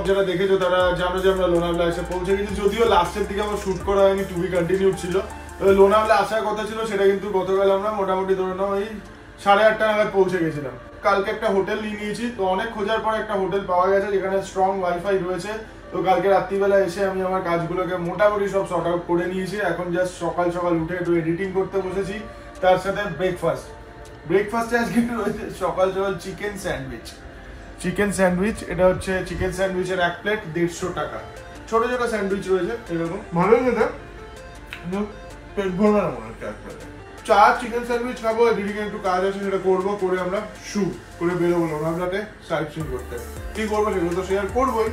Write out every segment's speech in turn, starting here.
Blog যারা দেখেছো তারা জানো যে আমরা লোনাভলা এসে পৌঁছে গেছি। যদিও লাস্টের দিকে আমার শুট করা হয়নি, টু বি কন্টিনিউড ছিল। লোনাভলা আসার কথা ছিল, সেটা কিন্তু গতকাল আমরা মোটামুটি ধরে নাও এই 8:30 নাগাদ পৌঁছে গেছিলাম। কালকে একটা হোটেল নিয়ে নিয়েছি, তো অনেক খোঁজার পর একটা হোটেল পাওয়া গেছে যেখানে স্ট্রং ওয়াইফাই রয়েছে। তো কালকে রাত্রিবেলা এসে আমি আমার কাজগুলোকে মোটামুটি সব শর্ট আউট করে নিয়েছি। এখন জাস্ট সকাল সকাল উঠে একটু এডিটিং করতে বসেছি, তার সাথে ব্রেকফাস্টে আজকে রয়েছে সকাল সকাল চিকেন স্যান্ডউইচ। এটা হচ্ছে চিকেন স্যান্ডউইচের 1 প্লেট 150 টাকা। ছোট ছোট স্যান্ডউইচ রয়েছে এরকম, ভালোই খেতে, পেট ভরবে না মনে হচ্ছে। চা চিকেন স্যান্ডউইচ খাবো, এদিকে একটু কাজ আছে সেটা করবো, করে আমরা শুট করে বেরোবো লোনাভলাতে সাইট সিন করতে। কি করবো সেগুলো তো শেয়ার করবোই,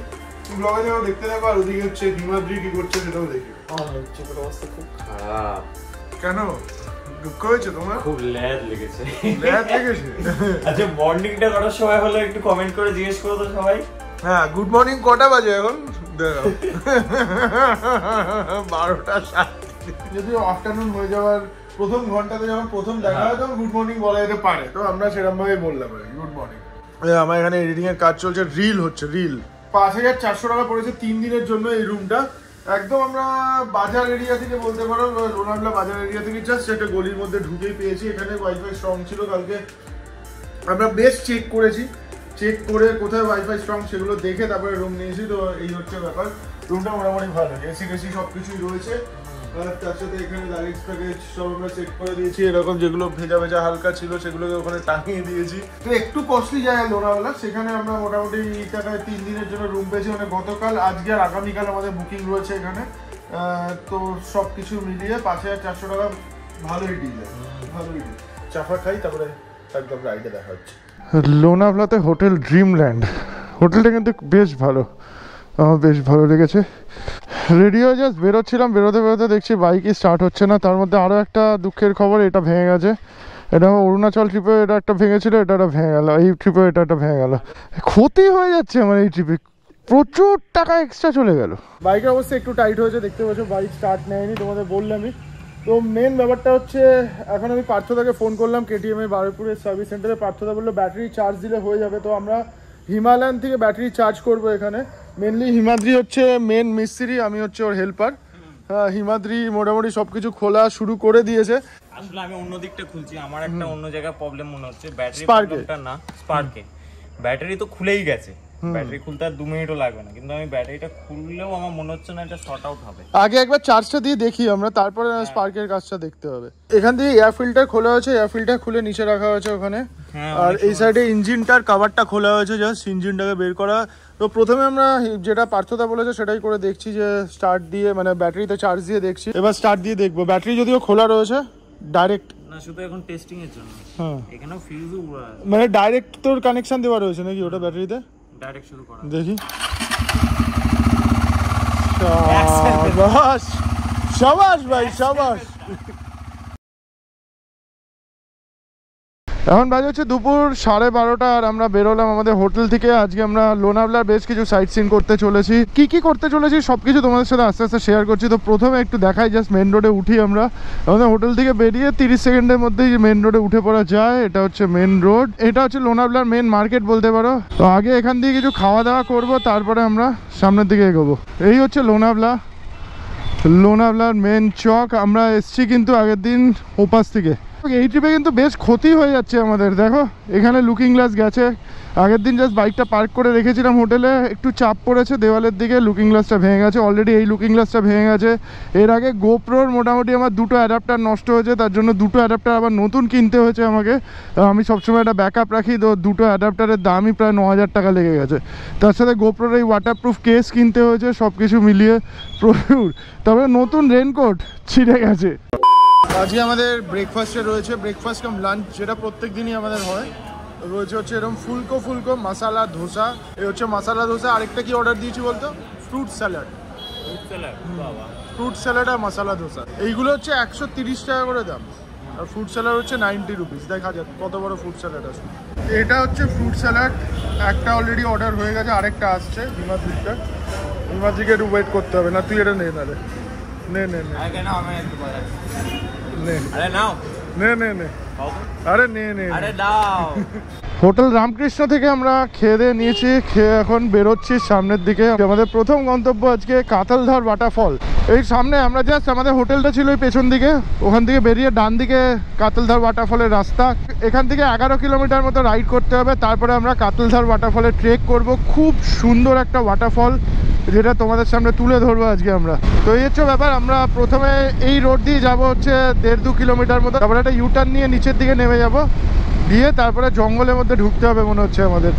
ব্লগে যাবো, দেখতে থাকো। আর ওদিকে হচ্ছে হিমাদ্রি কি করছে সেটাও দেখি। চোখের অবস্থা খুব খারাপ। কেন, দুঃখ হয়েছে তোমার? খুব ল্যাদ লেগেছে। আচ্ছা, মর্নিংটা করার সময় হলো একটু কমেন্ট করে জিজ্ঞেস করো তো সবাই। হ্যাঁ, গুড মর্নিং কটা বাজে এখন? 12:07। যদিও আফটারনুন হয়ে যাওয়ার প্রথম ঘন্টাতে যখন প্রথম দেখা হয় তখন গুড মর্নিং বলা যেতে পারে, তো আমরা সেরকম ভাবে বললাম গুড মর্নিং। আমার এখানে এডিটিং এর কাজ চলছে, রিল হচ্ছে। 5,400 টাকা পড়েছে 3 দিনের জন্য এই রুমটা। একদম আমরা বাজার এরিয়া থেকে বলতে পারো, লোনাভলা বাজার এরিয়া থেকে জাস্ট একটা গলির মধ্যে ঢুকেই পেয়েছি। এখানে ওয়াইফাই স্ট্রং ছিল, কালকে আমরা বেশ চেক করেছি, চেক করে কোথায় ওয়াইফাই স্ট্রং সেগুলো দেখে তারপরে রুম নিয়েছি। তো এই হচ্ছে ব্যাপার, রুমটা মোটামুটি ভালো, এসি টেসি সবকিছুই রয়েছে। তার সাথে এখানে লাগেজ প্যাকেজ সব আমরা চেক করে দিয়েছি, এরকম যেগুলো ভেজা ভেজা হালকা ছিল সেগুলোকে ওখানে টাঙিয়ে দিয়েছি। তো একটু কস্টলি জায়গা লোনাভলা, সেখানে আমরা মোটামুটি টাকায় 3 দিনের জন্য রুম পেয়েছি। মানে গতকাল, আজকে আর আগামীকাল আমাদের বুকিং রয়েছে এখানে। তো সব কিছু মিলিয়ে 5,400 টাকা ভালোই ডিল, ভালোই ডিল। চাফা খাই, তারপরে একদম রাইডে দেখা হচ্ছে। লোনাভলাতে হোটেল ড্রিমল্যান্ড, হোটেলটা কিন্তু বেশ ভালো, আমার বেশ ভালো লেগেছে। রেডি হয়ে জাস্ট বেরোচ্ছিলাম, বেরোতে দেখছি বাইকই স্টার্ট হচ্ছে না। তার মধ্যে আরও একটা দুঃখের খবর, এটা ভেঙে গেছে। এটা অরুণাচল ট্রিপে এটা একটা ভেঙেছিল, এটা ভেঙে গেল। এই ট্রিপে এটা ভেঙে গেল। ক্ষতি হয়ে যাচ্ছে আমার এই ট্রিপে, প্রচুর টাকা এক্সট্রা চলে গেল। বাইকের অবস্থা একটু টাইট হয়েছে, দেখতে পাচ্ছ বাইক স্টার্ট নেয়নি, তোমাদের বললামই। তো মেন ব্যাপারটা হচ্ছে, এখন আমি পার্থদাকে ফোন করলাম কেটিএম এর বারুইপুরের সার্ভিস সেন্টারে। পার্থদা বললো ব্যাটারি চার্জ দিলে হয়ে যাবে। তো আমরা হিমালয়ান থেকে ব্যাটারি চার্জ করবো এখানে। মেনলি হিমাদ্রি হচ্ছে মেন মিস্ত্রি, আমি হচ্ছে ওর হেল্পার। হ্যাঁ, হিমাদ্রি মোটামুটি সবকিছু খোলা শুরু করে দিয়েছে। আসলে আমি অন্য দিকটা খুলছি, আমার একটা অন্য জায়গায় প্রবলেম মনে হচ্ছে। ব্যাটারি প্রবলেমটা না, স্পার্কে ব্যাটারি তো খুলেই গেছে। ব্যাটারি খুলতে আর 2 মিনিটও লাগবে না, কিন্তু আমি ব্যাটারিটা খুললেও আমার মনে হচ্ছে না এটা শর্ট আউট হবে। আগে একবার চার্জটা দিয়ে দেখি আমরা, তারপরে স্পার্কের কাজটা দেখতে হবে। এখান থেকে এয়ার ফিল্টার খোলা হয়েছে, এয়ার ফিল্টার খুলে নিচে রাখা হয়েছে ওখানে। আর এই সাইডে ইঞ্জিনটার কভারটা খোলা হয়েছে, জাস্ট ইঞ্জিনটাকে বের করা। তো প্রথমে আমরা যেটা পার্থদা বলেছে সেটাই করে দেখছি, যে স্টার্ট দিয়ে মানে ব্যাটারিতে চার্জ দিয়ে দেখছি। এবার স্টার্ট দিয়ে দেখবো। ব্যাটারি যদিও খোলা রয়েছে, ডাইরেক্ট না, শুধু এখন টেস্টিং এর জন্য। হ্যাঁ, এখানেও ফিউজও উড়া আছে, মানে ডাইরেক্ট তোর কানেকশন দেওয়া রয়েছে নাকি ওটা ব্যাটারিতে? ডাইরেক্ট শুরু করা, দেখি। শাবাশ শাবাশ ভাই, শাবাশ। এখন বাজে হচ্ছে দুপুর 12:30, আর আমরা বেরোলাম আমাদের হোটেল থেকে। আজকে আমরা লোনাভলার বেশ কিছু সাইট সিন করতে চলেছি। কি করতে চলেছি সবকিছু তোমাদের সাথে আস্তে আস্তে শেয়ার করছি। তো প্রথমে একটু দেখাই, জাস্ট মেন রোডে উঠি আমরা। আমাদের হোটেল থেকে বেরিয়ে 30 সেকেন্ডের মধ্যেই মেন রোডে উঠে পড়া যায়। এটা হচ্ছে মেন রোড, এটা হচ্ছে লোনাভলার মেন মার্কেট বলতে পারো। তো আগে এখান দিয়ে কিছু খাওয়া দাওয়া করবো, তারপরে আমরা সামনের দিকে এগোবো। এই হচ্ছে লোনাভলার মেন চক। আমরা এসছি কিন্তু আগের দিন ওপাশ থেকে। এই ট্রিপে কিন্তু বেশ ক্ষতি হয়ে যাচ্ছে আমাদের। দেখো এখানে লুকিং গ্লাস গেছে, আগের দিন জাস্ট বাইকটা পার্ক করে রেখেছিলাম হোটেলে, একটু চাপ পড়েছে দেওয়ালের দিকে, লুকিং গ্লাসটা ভেঙে গেছে। অলরেডি এই লুকিং গ্লাসটা ভেঙে গেছে। এর আগে গোপ্রোর মোটামুটি আমার 2টো অ্যাডাপ্টার নষ্ট হয়েছে, তার জন্য 2টো অ্যাডাপ্টার আবার নতুন কিনতে হয়েছে আমাকে। আমি সবসময় একটা ব্যাকআপ রাখি, তো 2টো অ্যাডাপ্টারের দামই প্রায় 9,000 টাকা লেগে গেছে। তার সাথে গোপ্রোর এই ওয়াটারপ্রুফ কেস কিনতে হয়েছে, সব কিছু মিলিয়ে প্রচুর। তবে নতুন রেনকোট ছিঁড়ে গেছে। আজকে আমাদের ব্রেকফাস্টে রয়েছে, ব্রেকফাস্ট কাম লাঞ্চ, যেটা প্রত্যেক দিনই আমাদের হয়। রয়েছে হচ্ছে এরকম ফুলকো মশালা ধোসা। এই হচ্ছে মশালা ধোসা। আরেকটা কি অর্ডার দিয়েছি বলতো? Fruit salad. ফ্রুট স্যালাড আর মশালা ধোসা, এইগুলো হচ্ছে 130 টাকা করে দাম। আর ফ্রুট স্যালাড হচ্ছে 90 রুপিস। দেখা যাক কত বড় ফ্রুট স্যালাড আছে। এটা হচ্ছে ফ্রুট স্যালাড, একটা অলরেডি অর্ডার হয়ে গেছে, আরেকটা আসছে। হিমাদ্রিকে একটু ওয়েট করতে হবে। না তুই এটা নে, নালে নে নে নে আরে নাও, আমি একটু বলা নে, আরে নাও নে নে নে, আরে নে নে, আরে দাও। হোটেল রামকৃষ্ণ থেকে আমরা খেয়ে দিয়ে নিয়েছি, খেয়ে এখন বেরোচ্ছি সামনের দিকে। আমাদের প্রথম গন্তব্য আজকে কাতালধার ওয়াটারফল। এই সামনে আমরা জাস্ট আমাদের হোটেলটা ছিল এই পেছন দিকে, ওখান থেকে বেরিয়ে ডান দিকে কাতালধার ওয়াটারফলের রাস্তা। এখান থেকে 11 কিলোমিটার মতো রাইড করতে হবে, তারপরে আমরা কাতালধার ওয়াটারফলে ট্রেক করব। খুব সুন্দর একটা ওয়াটারফল যেটা তোমাদের সামনে তুলে ধরবো আজকে আমরা। তো এই হচ্ছে ব্যাপার, আমরা প্রথমে এই রোড দিয়ে যাবো হচ্ছে 1.5-2 কিলোমিটার মতো, তারপরে একটা ইউটার্ন নিয়ে নিচের দিকে নেমে যাব, দিয়ে তারপরে জঙ্গলের মধ্যে ঢুকতে হবে মনে হচ্ছে আমাদের।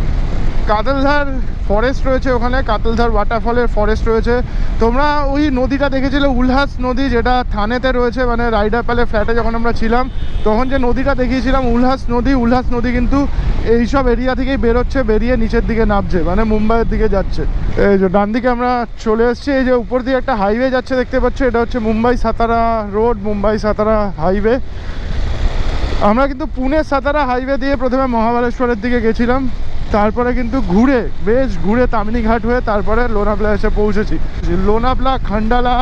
কাতালধার ফরেস্ট রয়েছে ওখানে, কাতালধার ওয়াটারফলের ফরেস্ট রয়েছে। তোমরা ওই নদীটা দেখেছিলে উল্হাস নদী, যেটা থানেতে রয়েছে, মানে রাইডার প্যালে ফ্ল্যাটে যখন আমরা ছিলাম তখন যে নদীটা দেখিয়েছিলাম উল্হাস নদী কিন্তু এইসব এরিয়া থেকেই বেরোচ্ছে, বেরিয়ে নিচের দিকে নামছে, মানে মুম্বাইয়ের দিকে যাচ্ছে। এই যে ডান দিকে আমরা চলে এসেছি, এই যে উপর দিয়ে একটা হাইওয়ে যাচ্ছে দেখতে পাচ্ছ, এটা হচ্ছে মুম্বাই সাতারা রোড, মুম্বাই সাতারা হাইওয়ে। আমরা কিন্তু পুনে সাতারা হাইওয়ে দিয়ে প্রথমে মহাবালেশ্বরের দিকে গেছিলাম, তারপরে কিন্তু বেশ ঘুরে তামিনীঘাট হয়ে তারপরে লোনাভলা এসে পৌঁছেছি। লোনাভলা খান্ডালা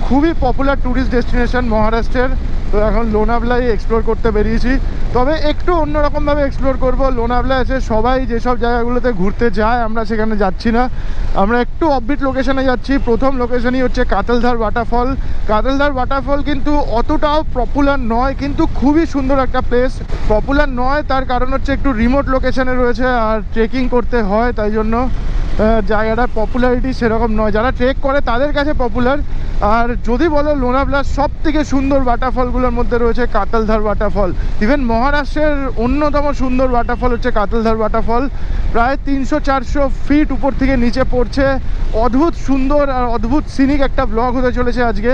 খুবই পপুলার ট্যুরিস্ট ডেস্টিনেশন মহারাষ্ট্রের। তো এখন লোনাভলাই এক্সপ্লোর করতে বেরিয়েছি, তবে একটু অন্যরকমভাবে এক্সপ্লোর করব। লোনাভলা এসে সবাই যেসব জায়গাগুলোতে ঘুরতে যায় আমরা সেখানে যাচ্ছি না, আমরা একটু অফবিট লোকেশনে যাচ্ছি। প্রথম লোকেশনই হচ্ছে কাতালধার ওয়াটারফল। কাতালধার ওয়াটারফল কিন্তু অতটাও পপুলার নয়, কিন্তু খুবই সুন্দর একটা প্লেস। পপুলার নয় তার কারণ হচ্ছে একটু রিমোট লোকেশনে রয়েছে আর ট্রেকিং করতে হয়, তাই জন্য জায়গাটার পপুলারিটি সেরকম নয়। যারা ট্রেক করে তাদের কাছে পপুলার। আর যদি বলো লোনাভলার সব থেকে সুন্দর ওয়াটারফলগুলোর মধ্যে রয়েছে কাতালধার ওয়াটারফল। ইভেন মহারাষ্ট্রের অন্যতম সুন্দর ওয়াটারফল হচ্ছে কাতালধার ওয়াটারফল। প্রায় 300-400 ফিট উপর থেকে নিচে পড়ছে। অদ্ভুত সুন্দর আর অদ্ভুত সিনিক একটা ব্লগ হতে চলেছে আজকে।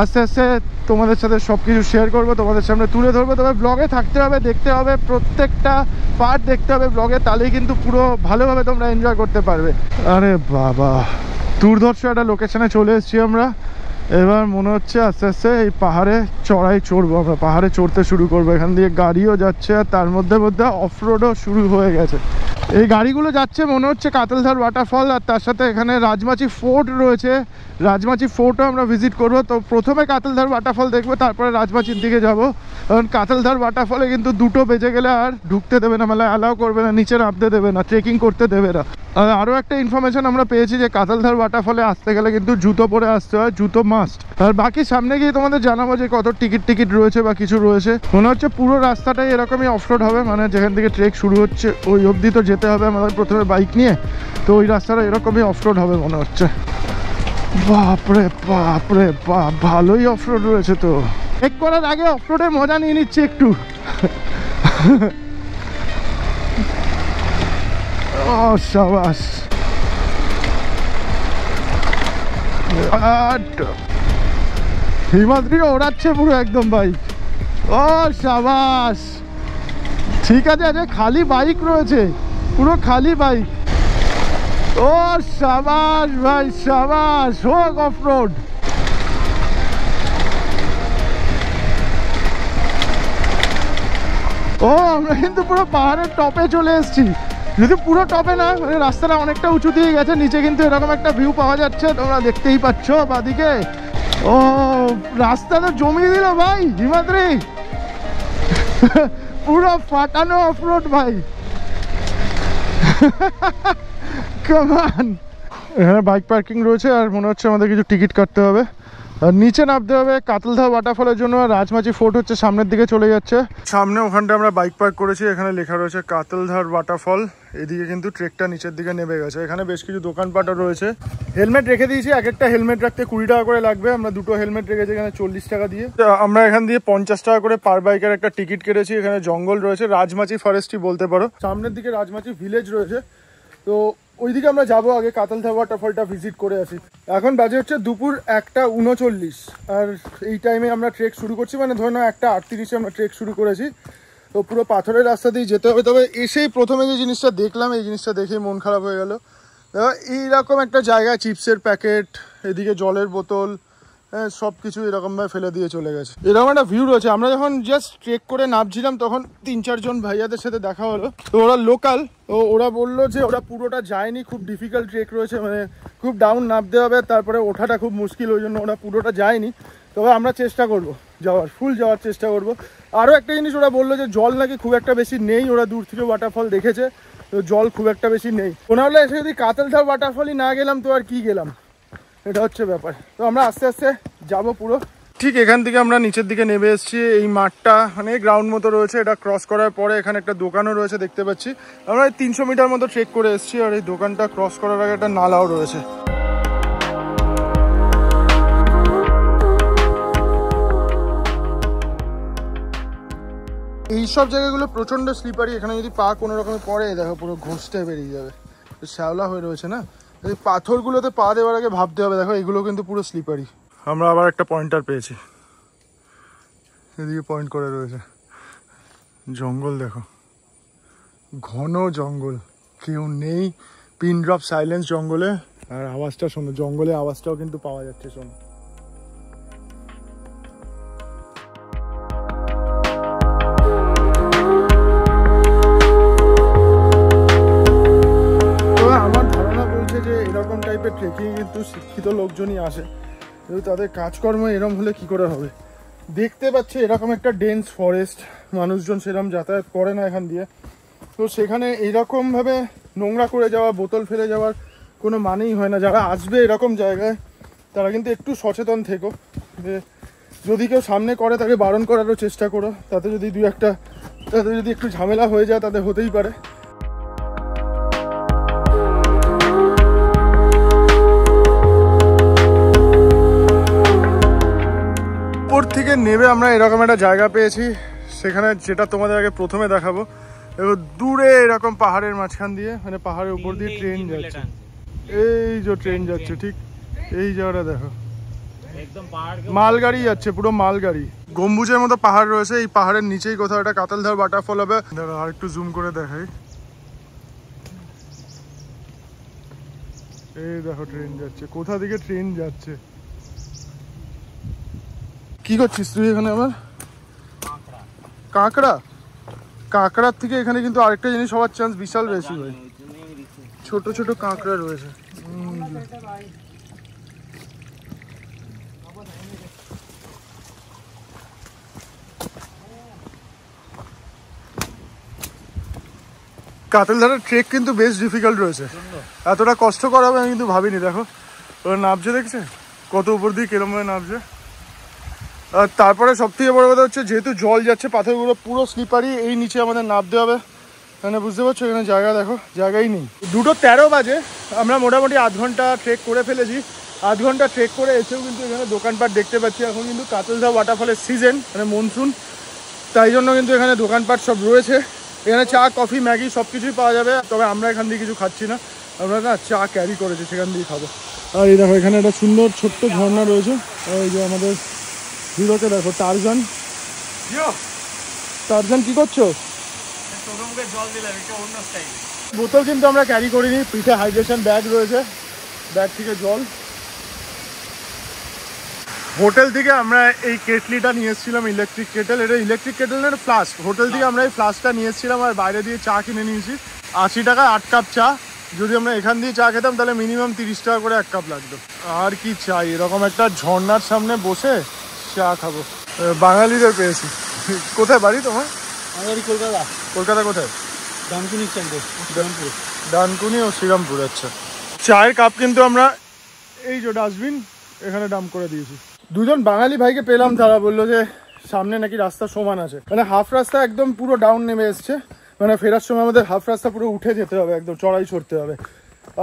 আস্তে আস্তে তোমাদের সাথে সব কিছু শেয়ার করবো, তোমাদের সামনে তুলে ধরবো। তবে ব্লগে থাকতে হবে, দেখতে হবে, প্রত্যেকটা পার্ট দেখতে হবে ব্লগে, তাহলেই কিন্তু পুরো ভালোভাবে তোমরা এনজয় করতে পারবে। আরে বাবা, দুর্ধর্ষ একটা লোকেশনে চলে এসেছি আমরা। এবার মনে হচ্ছে আস্তে আস্তে এই পাহাড়ে চড়বো, আমরা পাহাড়ে চড়তে শুরু করবো। এখান দিয়ে গাড়িও যাচ্ছে আর তার মধ্যে মধ্যে অফরোডও শুরু হয়ে গেছে। এই গাড়িগুলো যাচ্ছে মনে হচ্ছে কাতালধার ওয়াটারফল, আর তার সাথে এখানে রাজমাচি ফোর্ট রয়েছে। রাজমাচি ফোর্টও আমরা ভিজিট করব। তো প্রথমে কাতালধার ওয়াটারফল দেখবো, তারপরে রাজমাচির দিকে যাব। কারণ কাতালধার ওয়াটারফলে কিন্তু 2টো বেজে গেলে আর ঢুকতে দেবে না, মানে অ্যালাউ করবে না, নিচে নামতে দেবে না, ট্রেকিং করতে দেবে না। আরও একটা ইনফরমেশন আমরা পেয়েছি যে কাতালধার ওয়াটারফলে আসতে গেলে কিন্তু জুতো পরে আসতে হয়, জুতো মাস্ট। আর বাকি সামনে গিয়ে তোমাদের জানাবো যে কত টিকিট রয়েছে বা কিছু রয়েছে। মনে হচ্ছে পুরো রাস্তাটাই এরকমই অফরোড হবে, মানে যেখান থেকে ট্রেক শুরু হচ্ছে ওই অবধি তো যেতে হবে আমাদের প্রথমে বাইক নিয়ে। তো ওই রাস্তাটা এরকমই অফরোড হবে মনে হচ্ছে। বাপরে বাপরে বাপ, ভালোই অফরোড রয়েছে। তো ট্রেক করার আগে অফরোডের মজা নিয়ে নিচ্ছে একটু। ও সাবাস, হিমাদ্রিও ওড়াচ্ছে পুরো একদম বাইক। ও সাবাস, ঠিক আছে। আচ্ছা, খালি বাইক রয়েছে, পুরো খালি বাইক। ও সাবাস ভাই, সাবাস, হোক অফরোড। ও আমরা কিন্তু পুরো পাহাড়ের টপে চলে এসেছি, যদি পুরো টপে না, মানে রাস্তাটা অনেকটা উঁচু দিয়ে গেছে। নিচে কিন্তু এরকম একটা ভিউ পাওয়া যাচ্ছে, তোমরা দেখতেই পাচ্ছ বাদিকে। ও রাস্তা তো জমিয়ে দিল ভাই হিমাদ্রি, পুরো ফাটানো অফরোড ভাই। কামান, এখানে বাইক পার্কিং রয়েছে আর মনে হচ্ছে আমাদের কিছু টিকিট কাটতে হবে আর নিচে নামতে হবে কাতালধার ওয়াটারফলের জন্য। রাজমাচি ফোর্ট হচ্ছে সামনের দিকে চলে যাচ্ছে, সামনে ওখানটা আমরা বাইক পার্ক করেছি। এখানে লেখা রয়েছে কাতালধার ওয়াটারফল। এদিকে কিন্তু ট্রেকটা নিচের দিকে নেমে গেছে। এখানে বেশ কিছু দোকানপাটও রয়েছে। হেলমেট রেখে দিয়েছি, এক একটা হেলমেট রাখতে 20 টাকা করে লাগবে। আমরা 2টো হেলমেট রেখেছি এখানে 40 টাকা দিয়ে। আমরা এখান দিয়ে 50 টাকা করে পার বাইকের একটা টিকিট কেটেছি। এখানে জঙ্গল রয়েছে, রাজমাচি ফরেস্টই বলতে পারো। সামনের দিকে রাজমাচি ভিলেজ রয়েছে, তো ওইদিকে আমরা যাবো। আগে কাতালধার ওয়াটারফলটা ভিজিট করে আসি। এখন বাজে হচ্ছে দুপুর 1:39, আর এই টাইমে আমরা ট্রেক শুরু করছি, মানে ধরে নাও 1:38-এ আমরা ট্রেক শুরু করেছি। তো পুরো পাথরের রাস্তা দিয়ে যেতে হবে। তবে এসেই প্রথমে যে জিনিসটা দেখলাম, এই জিনিসটা দেখেই মন খারাপ হয়ে গেল। এইরকম একটা জায়গায় চিপসের প্যাকেট, এদিকে জলের বোতল, হ্যাঁ সব কিছু এরকমভাবে ফেলে দিয়ে চলে গেছে। এরকম একটা ভিউ রয়েছে। আমরা যখন জাস্ট ট্রেক করে নামছিলাম তখন 3-4 জন ভাইয়াদের সাথে দেখা হলো। তো ওরা লোকাল, তো ওরা বললো যে ওরা পুরোটা যায়নি, খুব ডিফিকাল্ট ট্রেক রয়েছে, মানে খুব ডাউন নামতে হবে, তারপরে ওঠাটা খুব মুশকিল, ওই জন্য ওরা পুরোটা যায়নি। তবে আমরা চেষ্টা করব যাওয়ার, ফুল যাওয়ার চেষ্টা করব। আরও একটা জিনিস ওরা বললো যে জল নাকি খুব একটা বেশি নেই, ওরা দূর থেকে ওয়াটারফল দেখেছে, তো জল খুব একটা বেশি নেই। ওনা হলে এসে যদি কাতালধার ওয়াটারফলই না গেলাম তো আর কি গেলাম, এটা হচ্ছে ব্যাপার। তো আমরা আস্তে আস্তে যাবো পুরো। ঠিক এখান থেকে আমরা নিচের দিকে নেমে এসেছি। এই মাঠটা মানে গ্রাউন্ড মতো রয়েছে, এটা ক্রস করার পরে এখানে একটা দোকানও রয়েছে দেখতে পাচ্ছি। আমরা 300 মিটার মতো ট্রেক করে এসেছি, আর এই দোকানটা ক্রস করার আগে একটা নালাও রয়েছে। এইসব জায়গাগুলো প্রচণ্ড স্লিপারি, এখানে যদি পা কোনো রকমে পড়ে দেখো পুরো ঘষতে বেরিয়ে যাবে, শ্যাওলা হয়ে রয়েছে না। এই পাথরগুলোতে পা দেওয়ার আগে ভাবতে হবে, দেখো এগুলো কিন্তু পুরো স্লিপারি। আমরা আবার একটা পয়েন্টার পেয়েছি, এদিকে পয়েন্ট করে রয়েছে। জঙ্গল দেখো, ঘন জঙ্গল, কেউ নেই, পিন ড্রপ সাইলেন্স জঙ্গলে। আর আওয়াজটা শোনো, জঙ্গলে আওয়াজটাও কিন্তু পাওয়া যাচ্ছে, শোনো। আমার ধারণা বলছে যে এরকম টাইপের ট্রেকিং কিন্তু শিক্ষিত লোকজনই আসে, কিন্তু তাদের কাজকর্ম এরকম হলে কি করে হবে। দেখতে পাচ্ছি এরকম একটা ডেন্স ফরেস্ট, মানুষজন সেরকম যাতায়াত করে না এখান দিয়ে, তো সেখানে এইরকমভাবে নোংরা করে যাওয়া, বোতল ফেলে যাওয়ার কোনো মানেই হয় না। যারা আসবে এরকম জায়গায় তারা কিন্তু একটু সচেতন থেকো, যে যদি কেউ সামনে করে তাকে বারণ করারও চেষ্টা করো, তাতে যদি তাতে যদি একটু ঝামেলা হয়ে যায় তাদের হতেই পারে। উপর থেকে নেমে আমরা এরকম একটা জায়গা পেয়েছি, সেখানে যেটা তোমাদের আগে প্রথমে দেখাবো। এবার দূরে এরকম পাহাড়ের মাঝখান দিয়ে, মানে পাহাড়ের উপর দিয়ে ট্রেন যাচ্ছে, এই যে ট্রেন যাচ্ছে ঠিক এই জায়গাটা দেখো, মালগাড়ি যাচ্ছে, পুরো মালগাড়ি। গম্বুজের মতো পাহাড় রয়েছে, এই পাহাড়ের নিচেই কোথাও একটা কাতালধার ওয়াটারফল হবে। আর একটু জুম করে দেখাই, এই দেখো ট্রেন যাচ্ছে, কোথা থেকে ট্রেন যাচ্ছে। কি করছিস তুই এখানে? আবার কাঁকড়া, কাঁকড়ার থেকে এখানে কিন্তু আরেকটা জিনিস হওয়ার চান্স বিশাল বেশি হয়, ছোট ছোট কাঁকড়া রয়েছে। কাতালধারের ট্রেক কিন্তু বেশ ডিফিকাল্ট রয়েছে, এতটা কষ্টকর হবে আমি কিন্তু ভাবিনি। দেখো ওরা নামছে, দেখছে কত উপর দিয়ে কিরমভাবে নামছে। আর তারপরে সব থেকে বড় কথা হচ্ছে, যেহেতু জল যাচ্ছে পাথরগুলো পুরো স্লিপারি, এই নিচে আমাদের নামতে হবে। মানে বুঝতে পারছো, এখানে জায়গা দেখো, জায়গাই নেই। 2:13 বাজে, আমরা মোটামুটি আধ ঘন্টা ট্রেক করে ফেলেছি। আধ ঘন্টা ট্রেক করে এসেও কিন্তু এখানে দোকানপাট দেখতে পাচ্ছি। এখন কিন্তু কাতালধার ওয়াটারফলের সিজন, মানে মনসুন, তাই জন্য কিন্তু এখানে দোকানপাট সব রয়েছে। এখানে চা, কফি, ম্যাগি সব কিছুই পাওয়া যাবে। তবে আমরা এখান দিয়ে কিছু খাচ্ছি না, আমরা না চা ক্যারি করেছি, সেখান দিয়েই খাবো। আর এই দেখো এখানে একটা সুন্দর ছোট্ট ঝর্ণা রয়েছে। এই যে আমাদের হিরোকে দেখো, টারজান। টারজান কি করছো? বোতল কিন্তু আমরা ক্যারি করিনি, পিঠে হাইড্রেশন ব্যাগ রয়েছে, ব্যাগ থেকে জল। হোটেল থেকে আমরা এই কেটলিটা নিয়ে এসেছিলাম, ইলেকট্রিক কেটেল। এটা ইলেকট্রিক কেটেলের ফ্লাস্ক, হোটেল থেকে আমরা এই ফ্লাস্কটা নিয়ে এসেছিলাম। আর বাইরে দিয়ে চা কিনে নিয়েছি, 80 টাকা 8 কাপ চা। যদি আমরা এখান দিয়ে চা খেতাম তাহলে মিনিমাম 30 টাকা করে 1 কাপ লাগতো। আর কি চাই, এরকম একটা ঝর্ণার সামনে বসে চা খাবো। বাঙালিদের পেয়েছি। কোথায় বাড়ি তোমার? কলকাতা। কলকাতা কোথায়? ডানকুনি সেন্টার, ডানকুনি ও শ্রীরামপুর। আচ্ছা, চায়ের কাপ কিন্তু আমরা এই যে ডাস্টবিন এখানে ডাম্প করে দিয়েছি। দুজন বাঙালি ভাইকে পেলাম, তারা বললো যে সামনে নাকি রাস্তা সমান আছে, মানে হাফ রাস্তা একদম পুরো ডাউন নেমে এসছে। মানে ফেরার সময় আমাদের হাফ রাস্তা পুরো উঠে যেতে হবে, একদম চড়াই চড়তে হবে,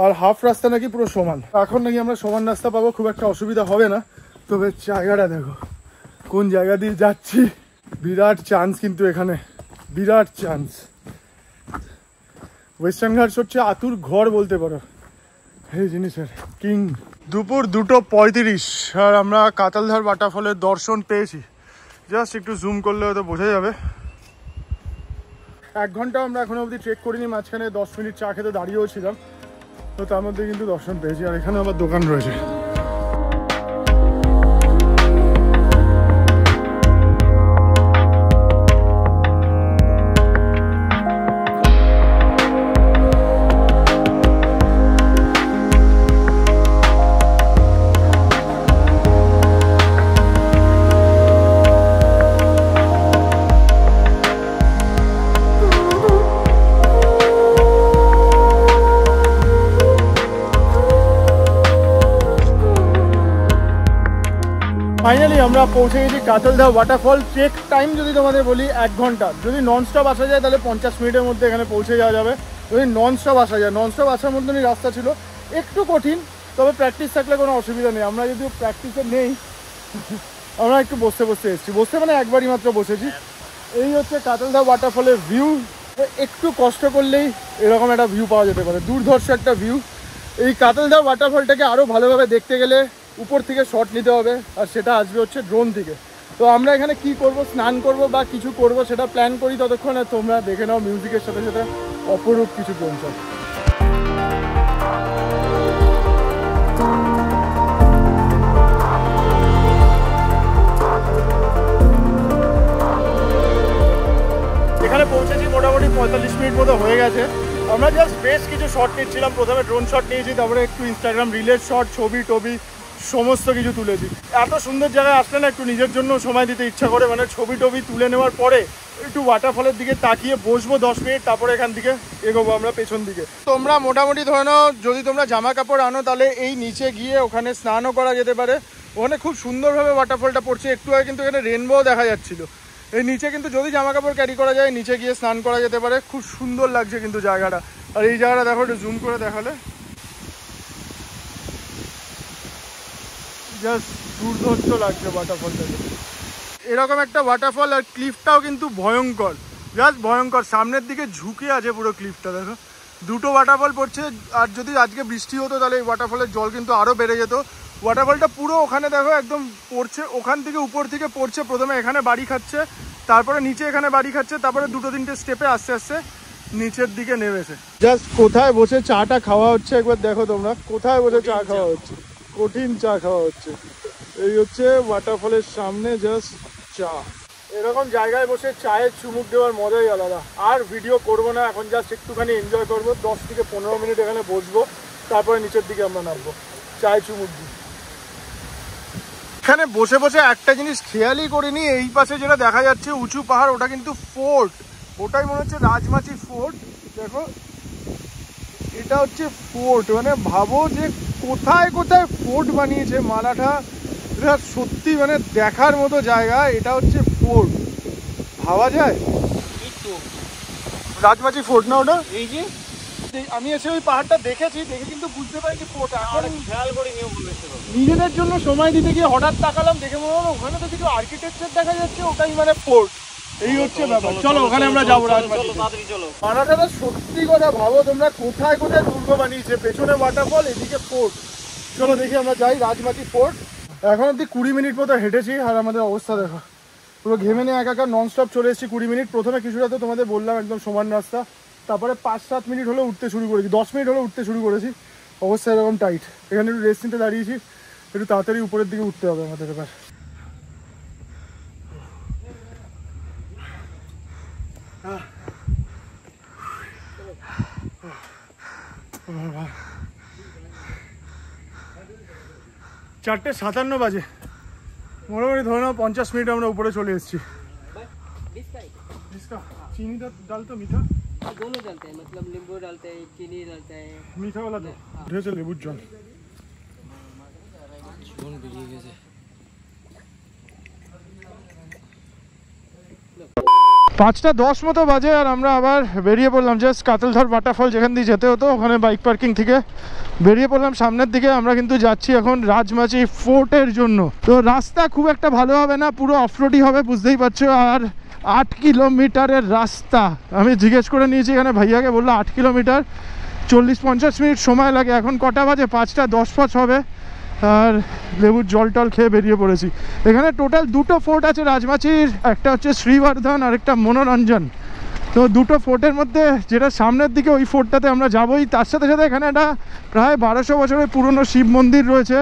আর হাফ রাস্তা নাকি পুরো সমান। এখন নাকি আমরা সমান রাস্তা পাবো, খুব একটা অসুবিধা হবে না। তবে জায়গাটা দেখো, কোন জায়গা দিয়ে যাচ্ছি, বিরাট চান্স কিন্তু এখানে, বিরাট চান্স। ওয়েস্টার্ন ঘাটস হচ্ছে আতুর ঘর বলতে পারো এই জিনিসের, কিং। দুপুর 2:35 আর আমরা কাতালধার ওয়াটারফলের দর্শন পেয়েছি। জাস্ট একটু জুম করলে হয়তো বোঝা যাবে। 1 ঘন্টা আমরা এখনো অবধি ট্রেক করিনি, মাঝখানে 10 মিনিট চা খেতে দাঁড়িয়েও ছিলাম, তো তার মধ্যে কিন্তু দর্শন পেয়েছি। আর এখানে আবার দোকান রয়েছে। ফাইনালি আমরা পৌঁছে গেছি কাতলদা ওয়াটারফল। ট্রেক টাইম যদি তোমাদের বলি 1 ঘন্টা, যদি নন স্টপ আসা যায় তাহলে 50 মিনিটের মধ্যে এখানে পৌঁছে যাওয়া যাবে। যদি নন স্টপ আসা যায়, নন স্টপ আসার মতনই রাস্তা ছিল, একটু কঠিন, তবে প্র্যাকটিস থাকলে কোনো অসুবিধা নেই। আমরা যদিও প্র্যাকটিসে নেই, আমরা একটু বসতে এসেছি, বসতে মানে একবারই মাত্র বসেছি। এই হচ্ছে কাতলদা ওয়াটারফলের ভিউ। একটু কষ্ট করলেই এরকম একটা ভিউ পাওয়া যেতে পারে, দুর্ধর্ষ একটা ভিউ। এই কাতলদা ওয়াটারফলটাকে আরও ভালোভাবে দেখতে গেলে উপর থেকে শট নিতে হবে, আর সেটা আসবে হচ্ছে ড্রোন থেকে। তো আমরা এখানে কি করব, স্নান করব বা কিছু করব সেটা প্ল্যান করি, ততক্ষণে তোমরা দেখে নাও মিউজিকের সাথে সাথে অপরূপ কিছু ড্রোন শট। এখানে পৌঁছেছি মোটামুটি 45 মিনিট মতো হয়ে গেছে। আমরা জাস্ট বেশ কিছু শট নিচ্ছিলাম, প্রথমে ড্রোন শট নিয়েছি, তারপরে একটু ইনস্টাগ্রাম রিলের শট, ছবি টবি সমস্ত কিছু তুলেছি। এত সুন্দর জায়গায় আসলে না একটু নিজের জন্য সময় দিতে ইচ্ছা করে, মানে ছবি টবি তুলে নেওয়ার পরে একটু ওয়াটারফলের দিকে তাকিয়ে বসবো 10 মিনিট, তারপরে এখান থেকে এগোবো আমরা পেছন দিকে। তোমরা মোটামুটি ধরে নাও যদি তোমরা জামা কাপড় আনো তাহলে এই নিচে গিয়ে ওখানে স্নানও করা যেতে পারে। ওখানে খুব সুন্দরভাবে ওয়াটারফলটা পড়ছে, একটু আগে কিন্তু এখানে রেনবোও দেখা যাচ্ছিল। এই নিচে কিন্তু যদি জামা কাপড় ক্যারি করা যায় নিচে গিয়ে স্নান করা যেতে পারে, খুব সুন্দর লাগছে কিন্তু জায়গাটা। আর এই জায়গাটা দেখো, একটু জুম করে দেখালে জাস্ট দুর্ধর্ষ লাগছে ওয়াটারফলটাকে। এরকম একটা ওয়াটারফল, আর ক্লিফটাও কিন্তু ভয়ঙ্কর, জাস্ট ভয়ঙ্কর। সামনের দিকে ঝুঁকে আছে পুরো ক্লিফটা, দেখো দুটো ওয়াটারফল পড়ছে। আর যদি আজকে বৃষ্টি হতো তাহলে এই ওয়াটারফলের জল কিন্তু আরও বেড়ে যেত। ওয়াটারফলটা পুরো ওখানে দেখো একদম পড়ছে, ওখান থেকে উপর থেকে পড়ছে, প্রথমে এখানে বাড়ি খাচ্ছে, তারপরে নিচে এখানে বাড়ি খাচ্ছে, তারপরে 2-3টে স্টেপে আস্তে আস্তে নিচের দিকে নেমেছে। জাস্ট কোথায় বসে চাটা খাওয়া হচ্ছে একবার দেখো তোমরা, কোথায় বসে চা খাওয়া হচ্ছে, কঠিন চা খাওয়া হচ্ছে। এই হচ্ছে ওয়াটারফলের সামনে জাস্ট চা। এরকম জায়গায় বসে চায়ের চুমুক দেওয়ার মজাই আলাদা। আর ভিডিও করব না এখন, জাস্ট একটুখানি এনজয় করবো, 10 থেকে 15 মিনিট এখানে বসবো, তারপরে নিচের দিকে আমরা নামবো চায় চুমুক দিই। এখানে বসে বসে একটা জিনিস খেয়ালই করিনি, এই পাশে যেটা দেখা যাচ্ছে উঁচু পাহাড়, ওটা কিন্তু ফোর্ট, ওটাই মনে হচ্ছে রাজমাচি ফোর্ট। দেখো এটা হচ্ছে ফোর্ট, মানে ভাবো যে কোথায় কোথায় ফোর্ট বানিয়েছে মারাঠা, এটা সত্যি মানে দেখার মতো জায়গা। এটা হচ্ছে ফোর্ট, ভাবা যায় রাজমাচি ফোর্ট না ওটা? এই যে আমি এসে ওই পাহাড়টা দেখেছি, দেখে কিন্তু বুঝতে পারিনি ফোর্ট। এখন খেয়াল করে নিজেদের জন্য সময় দিতে গিয়ে হঠাৎ তাকালাম, দেখে মনে হলো ওখানে তো কিছু আর্কিটেকচার দেখা যাচ্ছে, ওটাই মানে ফোর্ট। এই হচ্ছে ব্যাপার। চলো ওখানে আমরা যাবো রাজমাচি। মারাঠারা সত্যি কথা ভাবো তোমরা, কোথায় কোথায় দুর্গ বানিয়েছে, পেছনে ওয়াটারফল, এদিকে ফোর্ট। চলো দেখি আমরা যাই রাজমাচি ফোর্ট। এখন অব্দি 20 মিনিট মতো হেঁটেছি, আর আমাদের অবস্থা দেখো, পুরো ঘেমে নিয়ে একাকার। নন স্টপ চলে এসেছি 20 মিনিট। প্রথমে কিছুটা তো তোমাদের বললাম একদম সমান রাস্তা, তারপরে 5-7 মিনিট হলে উঠতে শুরু করেছি, 10 মিনিট হলে উঠতে শুরু করেছি। অবস্থা এরকম টাইট। এখানে একটু রেস্ট নিতে দাঁড়িয়েছি, একটু তাড়াতাড়ি উপরের দিকে উঠতে হবে আমাদের এবার। চারটে 57 বাজে, মোটামুটি ধরে নাও 50 মিনিট আমরা উপরে চলে এসেছি। चीनी डालते मीठा दोनों डालते हैं, मतलब नींबू डालते हैं, चीनी डालते हैं, मीठा वाला दो ढेर से लेबू जल। পাঁচটা 10 মতো বাজে, আর আমরা আবার বেরিয়ে পড়লাম জাস্ট কাতলধর ওয়াটারফল যেখান দিয়ে যেতে হতো ওখানে বাইক পার্কিং থেকে বেরিয়ে পড়লাম সামনের দিকে। আমরা কিন্তু যাচ্ছি এখন রাজমাচি ফোর্টের জন্য। তো রাস্তা খুব একটা ভালো হবে না, পুরো অফরোডই হবে বুঝতেই পারছো। আর 8 কিলোমিটারের রাস্তা, আমি জিজ্ঞেস করে নিয়েছি এখানে ভাইয়াকে, বললো 8 কিলোমিটার 40-50 মিনিট সময় লাগে। এখন কটা বাজে? 5টা 10 হবে, আর লেবুর জল টল খেয়ে বেরিয়ে পড়েছি। এখানে টোটাল 2টো ফোর্ট আছে রাজমাচির, একটা হচ্ছে শ্রীবর্ধন আর একটা মনোরঞ্জন। তো 2টো ফোর্টের মধ্যে যেটা সামনের দিকে ওই ফোর্টটাতে আমরা যাবোই। তার সাথে সাথে এখানে একটা প্রায় 1200 বছরের পুরনো শিব মন্দির রয়েছে।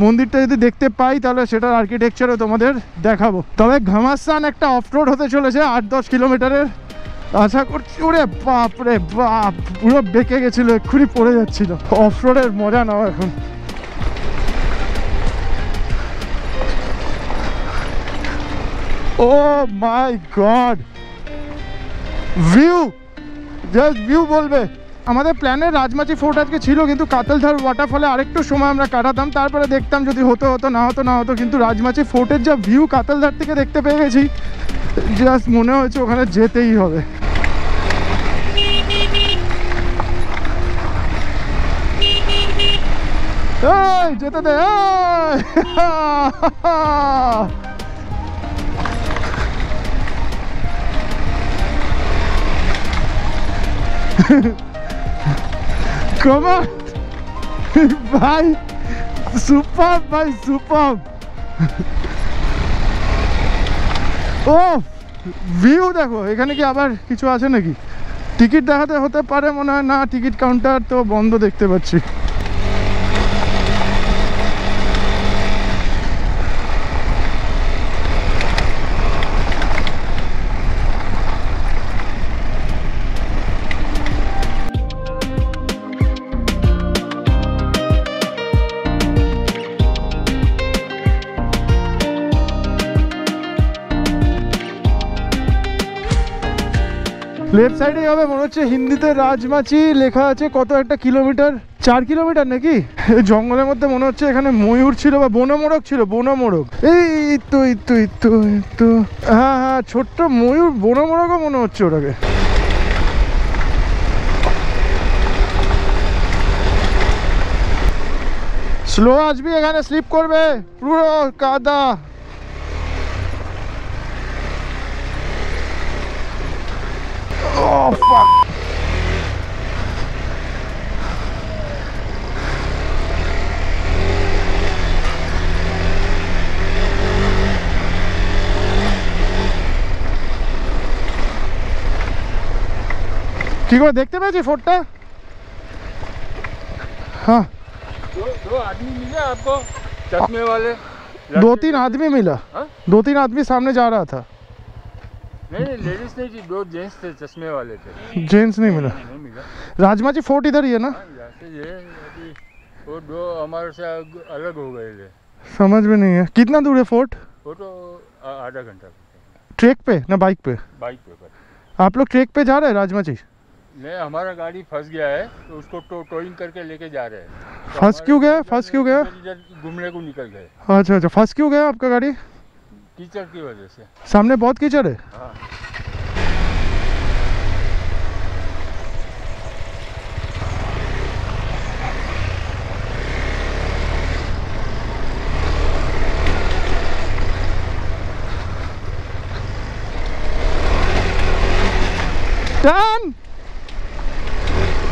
মন্দিরটা যদি দেখতে পাই তাহলে সেটার আর্কিটেকচারও তোমাদের দেখাবো। তবে ঘামাসান একটা অফরোড হতে চলেছে 8-10 কিলোমিটারের, আশা করছি। ওরে বাপ রে বাপ, পুরো বেঁকে গেছিলো, এক্ষুনি পড়ে যাচ্ছিল। অফরোডের মজা নাও এখন। Oh my God! View, just view বলবে। আমাদের প্ল্যানে রাজমাচি ফোর্ট আজকে ছিল, কিন্তু কাতলধার ওয়াটারফলে আরেকটু সময় আমরা কাটাতাম, তারপরে দেখতাম যদি হতো হতো, না হতো না হতো। কিন্তু রাজমাচি ফোর্টের যা ভিউ কাতলধার থেকে দেখতে পেয়ে গেছি, জাস্ট মনে হয়েছে ওখানে যেতেই হবে। এই যেতে দে, কমান ভাই, সুপার ভাই, সুপার। ও ভিউ দেখো, এখানে কি আবার কিছু আছে নাকি? টিকিট দেখাতে হতে পারে মনে হয়, না টিকিট কাউন্টার তো বন্ধ দেখতে পাচ্ছি। লেফট সাইডেই হবে মনে হচ্ছে, হিন্দিতে রাজমাচি লেখা আছে। কত একটা কিলোমিটার, 4 কিলোমিটার নাকি? এই জঙ্গলের মধ্যে মনে হচ্ছে এখানে ময়ূর ছিল বা বনমোরগ ছিল, বনমোরগ। এই তো হ্যাঁ হ্যাঁ, ছোট্ট ময়ূর, বনমোরগও মনে হচ্ছে ওটাকে। স্লো আসবি, এখানে স্লিপ করবে, পুরো কাদা। Oh, fuck. কি করে দেখতে পেয়েছি ফোর্টটা? हाँ, दो आदमी मिले आपको चश्मे वाले? 2-3 आदमी मिला। 2-3 आदमी सामने जा रहा था। नहीं लेडीज नहीं थी, 2 जेंट्स थे, चश्मे वाले थे। जेंट्स नहीं मिला। नहीं मिला। राजमाची फोर्ट इधर ही है ना? यहाँ से ये अभी वो 2 हमारे से अलग हो गए थे। समझ में नहीं है कितना दूर है फोर्ट? वो तो आधा घंटा ट्रैक पे ना बाइक पे? बाइक पे पर। आप लोग ट्रैक पे जा रहे हैं राजमाची? नहीं, हमारा गाड़ी फंस गया है तो उसको टोइंग करके लेके जा रहे हैं। तो फंस क्यों गया? फंस क्यों गया? इधर घूमने को निकल गए। अच्छा अच्छा, फंस क्यों गया आपका गाड़ी? कीचड़ की वजह से। सामने बहुत कीचड़ है। हाँ। Turn!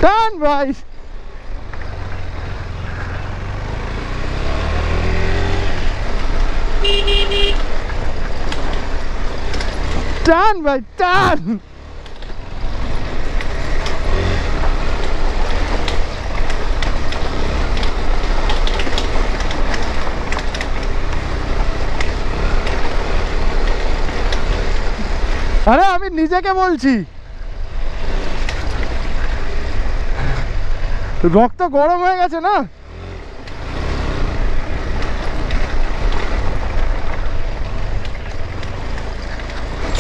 Turn right! Turn right, turn! আরে আমি নিজেকে বলছি, রক্ত গরম হয়ে গেছে না।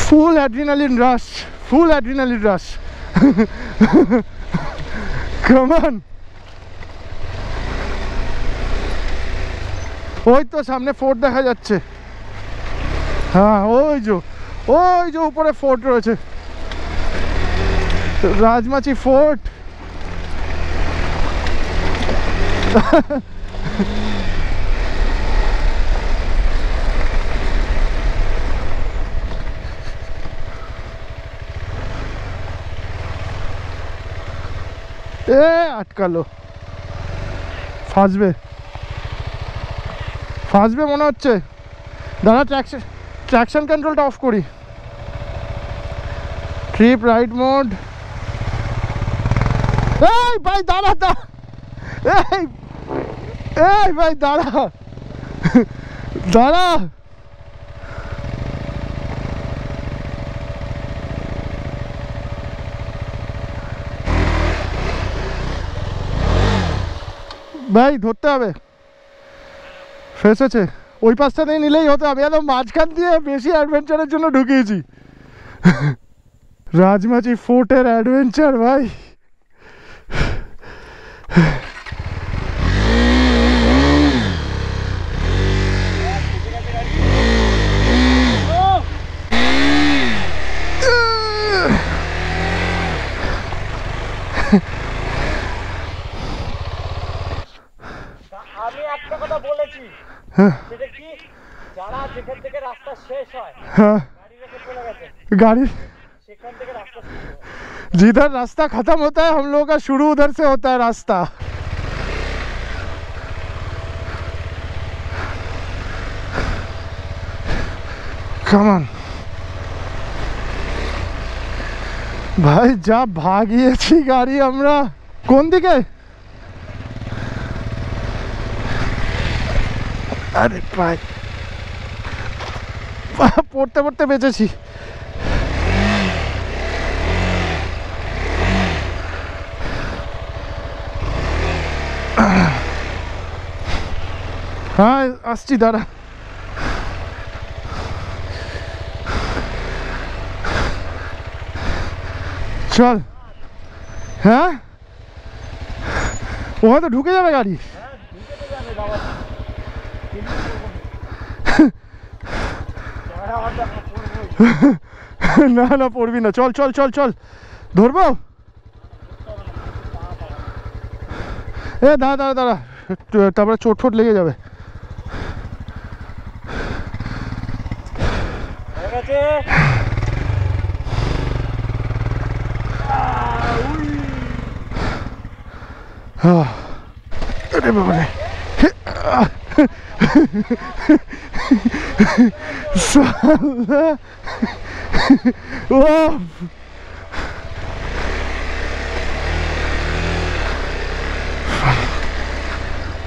Full adrenaline rush, full adrenaline rush. Come on. ওই তো সামনে ফোর্ট দেখা যাচ্ছে। হ্যাঁ ওই যে উপরে ফোর্ট রয়েছে, রাজমাচি ফোর্ট। এ আটকালো, ফাঁসবে মনে হচ্ছে। দাঁড়া, ট্র্যাকশন কন্ট্রোলটা অফ করি। Trip ride mode. এই ভাই দাঁড়া, এই ভাই দাঁড়া, দাঁড়া। ভাই ধরতে হবে, ফেসেছে। ওই পাশটা দিয়ে নিলেই হতো, আমি একদম মাঝখান দিয়ে বেশি অ্যাডভেঞ্চারের জন্য ঢুকিয়েছি। রাজমাচি ফোর্টের অ্যাডভেঞ্চার ভাই আমি একটা কথা বলেছি, সেটা কি, যারা যেখান থেকে রাস্তা শেষ হয় हाँ গাড়ি রেখে চলে গেছে, गाड़ी সেখান থেকে রাস্তা শুরু হয়। जिधर रास्ता खत्म होता है हम लोगों का शुरू उधर से होता है रास्ता। Come on ভাই, যা ভাগিয়েছি গাড়ি আমরা। কোন দিকে? আরে ভাই, পড়তে পড়তে বেঁচেছি। হ্যাঁ আসছি, দাঁড়া। চল। হ্যাঁ ওখানে তো ঢুকে যাবে গাড়ি। না না পড়বি না, চল চল চল চল, ধরবো। এ দাঁড়া দাঁড়া দাঁড়া, তারপরে চোট ফোট লেগে যাবে। अरे बाबा रे, साला ओह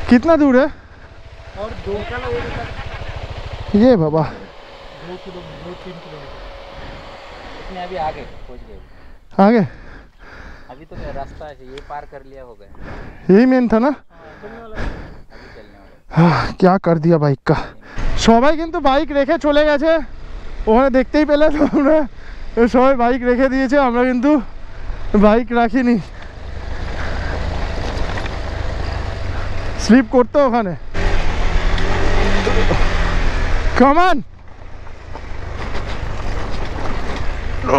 कितना दूर है? और 2 किलोमीटर, ये बाबा 2-3 किलोमीटर इतने अभी आगे पहुंच गए। आगे अभी तो रास्ता है, ये पार कर लिया हो गया। यही मेन था ना। चलने वाला है, अभी चलने वाला हाँ, क्या कर दिया बाइक का। সবাই কিন্তু বাইক রেখে চলে গেছে, ওখানে দেখতেই পেলে তোমরা, সবাই বাইক রেখে দিয়েছে, আমরা কিন্তু বাইক রাখিনি। স্লিপ করতো ওখানে। Come on.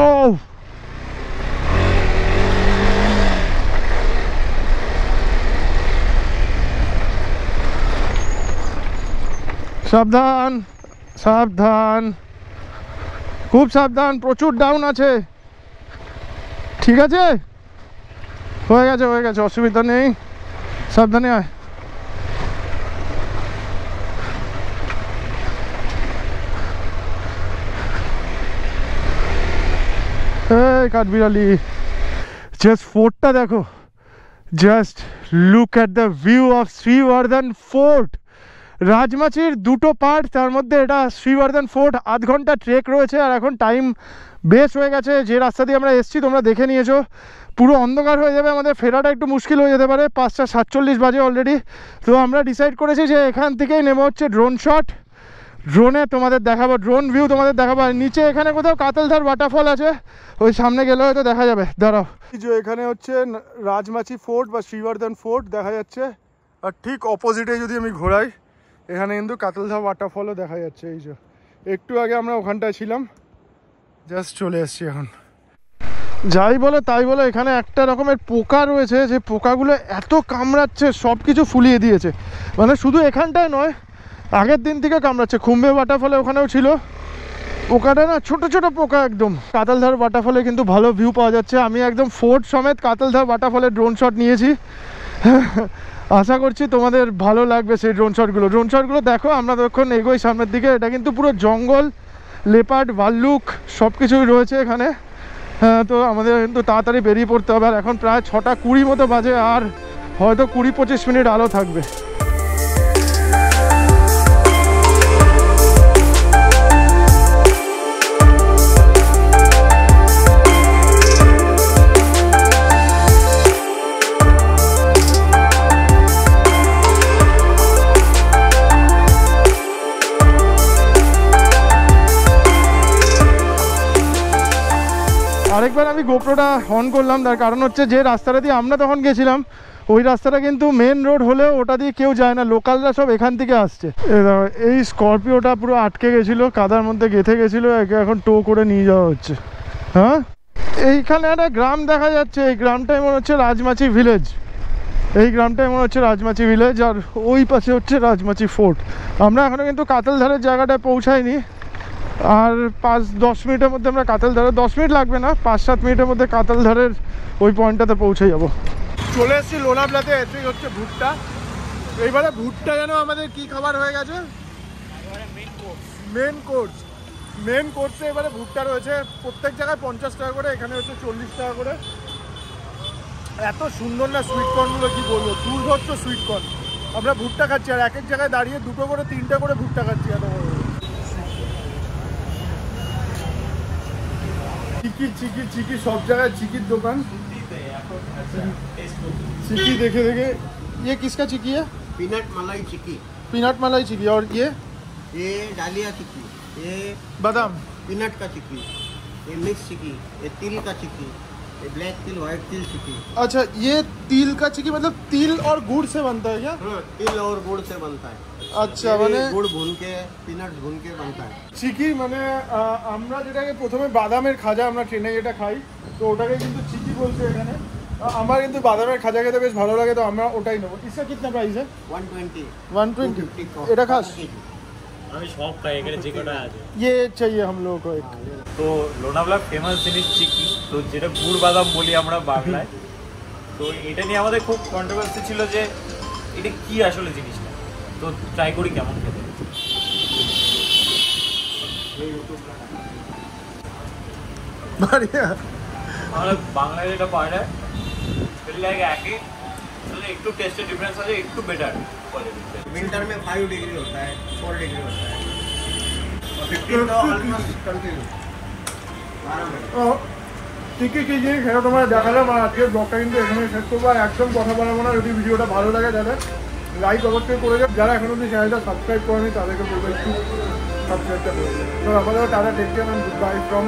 ও সাবধান সাবধান, খুব সাবধান, প্রচুর ডাউন আছে। ঠিক আছে, হয়ে গেছে, অসুবিধা নেই, সাবধানে আয়। এই কাঠবিড়ালি, জাস্ট ফোর্টটা দেখো, just look at the view of Shrivardhan fort. রাজমাচির দুটো পার্ট, তার মধ্যে এটা শ্রীবর্ধন ফোর্ট। আধ ঘন্টা ট্রেক রয়েছে, আর এখন টাইম বেশ হয়ে গেছে। যে রাস্তা দিয়ে আমরা এসেছি তোমরা দেখে নিয়েছো, পুরো অন্ধকার হয়ে যাবে, আমাদের ফেরাটা একটু মুশকিল হয়ে যেতে পারে। 5:47 বাজে অলরেডি। তো আমরা ডিসাইড করেছি যে এখান থেকেই নেমে হচ্ছে ড্রোন শট। ড্রোনে তোমাদের দেখাবো, ড্রোন ভিউ তোমাদের দেখাবো। আর নিচে এখানে কোথাও কাতলধার ওয়াটারফল আছে, ওই সামনে গেলে হয়তো দেখা যাবে। দাঁড়াও, যে এখানে হচ্ছে রাজমাচি ফোর্ট বা শ্রীবর্ধন ফোর্ট দেখা যাচ্ছে, আর ঠিক অপোজিটে যদি আমি ঘোরাই, এখানে কিন্তু কাতলধার ওয়াটারফলও দেখা যাচ্ছে। এই যে একটু আগে আমরা ওখানটায় ছিলাম, জাস্ট চলে এসছি এখন। যাই বলো তাই বলো, এখানে একটা রকমের পোকা রয়েছে, যে পোকাগুলো এত কামড়াচ্ছে, সব কিছু ফুলিয়ে দিয়েছে। মানে শুধু এখানটায় নয়, আগের দিন থেকে কামড়াচ্ছে। খুম্বে ওয়াটারফলে ওখানেও ছিল পোকাটা, না ছোট ছোট পোকা একদম। কাতলধার ওয়াটারফলে কিন্তু ভালো ভিউ পাওয়া যাচ্ছে। আমি একদম ফোর্ট সমেত কাতলধার ওয়াটারফলে ড্রোন শট নিয়েছি। আশা করছি তোমাদের ভালো লাগবে সেই ড্রোন শটগুলো। দেখো আমরা তখন এগোই সামনের দিকে। এটা কিন্তু পুরো জঙ্গল, লেপার্ড, ভাল্লুক সব কিছুই রয়েছে এখানে। হ্যাঁ, তো আমাদের কিন্তু তাড়াতাড়ি বেরিয়ে পড়তে হবে। আর এখন প্রায় 6:20 মতো বাজে, আর হয়তো 20-25 মিনিট আলো থাকবে। আরেকবার আমি গোপ্রোটা অন করলাম, তার কারণ হচ্ছে যে রাস্তাটা দিয়ে আমরা তখন গেছিলাম ওই রাস্তাটা কিন্তু মেন রোড হলেও ওটা দিয়ে কেউ যায় না, লোকালরা সব এখান থেকে আসছে। এই স্করপিওটা পুরো আটকে গেছিলো, কাদার মধ্যে গেঁথে গেছিলো, একে এখন টো করে নিয়ে যাওয়া হচ্ছে। হ্যাঁ, এইখানে একটা গ্রাম দেখা যাচ্ছে, এই গ্রামটাই মনে হচ্ছে রাজমাচি ভিলেজ। এই গ্রামটাই মনে হচ্ছে রাজমাচি ভিলেজ, আর ওই পাশে হচ্ছে রাজমাচি ফোর্ট। আমরা এখনও কিন্তু কাতালধারের জায়গাটায় পৌঁছাইনি, আর 5-10 মিনিটের মধ্যে আমরা কাতালধারে, 10 মিনিট লাগবে না, 5-7 মিনিটের মধ্যে কাতালধারের ওই পয়েন্টটাতে পৌঁছে যাব। চলে এসেছি লোনাভলাতে, এটাই হচ্ছে ভুট্টা। এইবারে ভুট্টা যেন আমাদের কি খাবার হয়ে গেছে, মেন কোর্সে এবারে ভুট্টা রয়েছে। প্রত্যেক জায়গায় 50 টাকা করে, এখানে হচ্ছে 40 টাকা করে। এত সুন্দর না সুইট কর্নগুলো, কি বলবো, দুর্ধর্ষ সুইট কর্ন। আমরা ভুট্টা খাচ্ছি আর এক এক জায়গায় দাঁড়িয়ে 2 করে 3টে করে ভুট্টা খাচ্ছি। এত বড় চিকি সব জায়গায় চিকির দোকান। चिकी देखे ये किसका चिकी है? पीनट मलाई चिकी। पीनट मलाई चिकी। और ये डालिया चिकी, ये बादाम पीनट का चिकी, ये मिक्स चिकी, ये तिल का चिकी, ये ब्लैक तिल व्हाइट तिल चिकी। अच्छा, ये तिल का चिकी मतलब तिल और गुड़ से बनता है क्या? हाँ, तिल और गुड़ से बनता है। अच्छा, মানে गुड़ भून के पीनट भून के बनता है চিকি। মানে আমরা যেটাকে প্রথমে বাদামের খাজা আমরা ট্রেনে যেটা খাই, তো ওটাকে কিন্তু চিকি বলছে এখানে। আমার কিন্তু বাদামের খাজা খেতে বেশ ভালো লাগে, তো আমরা ওটাই নেবো। इसका कितना प्राइस है? 120। এটা খাস? আমি সব খাই, এখানে যে কটা আছে। ये चाहिए हम लोगों को एक। তো লোনাভলা ফেমাস জিনিস চিকি, তো যেটা গুড় বাদাম বলি আমরা বাংলায়। তো এটা নিয়ে আমাদের খুব কন্ট্রোভার্সি ছিল যে এটা কি আসলে জিনিসটা। তো ট্রাই করি কেমন খেতে। আমরা বাংলায় যেটা পাওয়া যায় সেটা লাগে একই, একটু টেস্টের ডিফারেন্স আছে, একটু বেটার কোয়ালিটি। विंटर में 5 डिग्री होता है, 4 डिग्री होता है, और 15 तो ऑलमोस्ट कंटिन्यू 12 मिनट। ঠিক কি জিনিস সেটা তোমরা দেখালাম, আর আজকের ব্লগটা কিন্তু এখানে শেষ করবো। আর একদম কথা বলাবো না, যদি ভিডিওটা ভালো লাগে যাদের লাইক অবশ্যই করে যাবে, যারা এখন অব্দি চ্যানেলটা সাবস্ক্রাইব করেনি তাদেরকে বলবো একটু সাবস্ক্রাইবটা করে দেবে। তো আমাদের tata, take care, good bye from